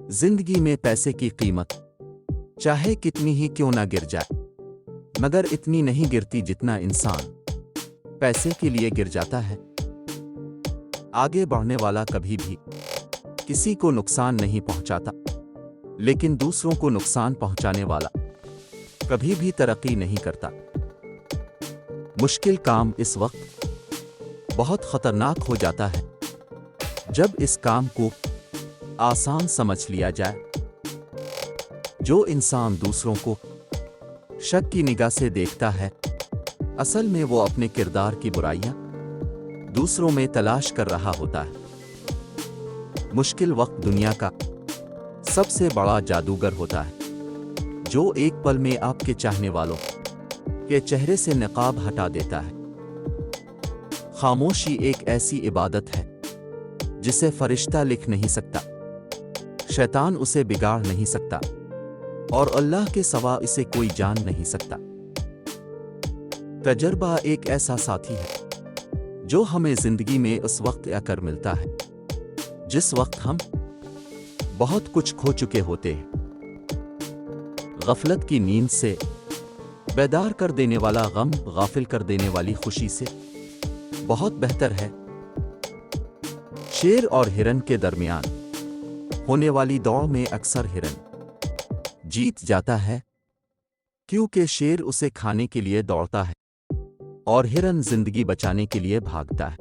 जिंदगी में पैसे की कीमत चाहे कितनी ही क्यों ना गिर जाए, मगर इतनी नहीं गिरती जितना इंसान पैसे के लिए गिर जाता है। आगे बढ़ने वाला कभी भी किसी को नुकसान नहीं पहुंचाता, लेकिन दूसरों को नुकसान पहुंचाने वाला कभी भी तरक्की नहीं करता। मुश्किल काम इस वक्त बहुत खतरनाक हो जाता है जब इस काम को आसान समझ लिया जाए। जो इंसान दूसरों को शक की निगाह से देखता है, असल में वो अपने किरदार की बुराइयां दूसरों में तलाश कर रहा होता है। मुश्किल वक्त दुनिया का सबसे बड़ा जादूगर होता है, जो एक पल में आपके चाहने वालों के चेहरे से नकाब हटा देता है। खामोशी एक ऐसी इबादत है जिसे फरिश्ता लिख नहीं सकता, शैतान उसे बिगाड़ नहीं सकता, और अल्लाह के सिवा इसे कोई जान नहीं सकता। तजर्बा एक ऐसा साथी है जो हमें जिंदगी में उस वक्त आकर मिलता है जिस वक्त हम बहुत कुछ खो चुके होते हैं। गफलत की नींद से बेदार कर देने वाला गम गाफिल कर देने वाली खुशी से बहुत बेहतर है। शेर और हिरन के दरमियान होने वाली दौड़ में अक्सर हिरन जीत जाता है, क्योंकि शेर उसे खाने के लिए दौड़ता है और हिरन जिंदगी बचाने के लिए भागता है।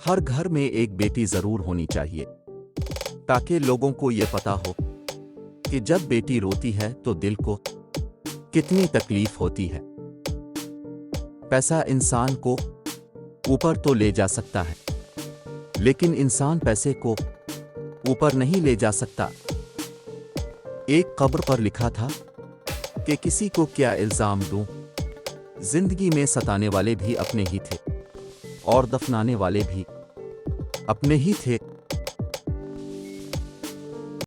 हर घर में एक बेटी जरूर होनी चाहिए ताकि लोगों को यह पता हो कि जब बेटी रोती है तो दिल को कितनी तकलीफ होती है। पैसा इंसान को ऊपर तो ले जा सकता है, लेकिन इंसान पैसे को ऊपर नहीं ले जा सकता। एक कब्र पर लिखा था कि किसी को क्या इल्जाम दूं, जिंदगी में सताने वाले भी अपने ही थे और दफनाने वाले भी अपने ही थे।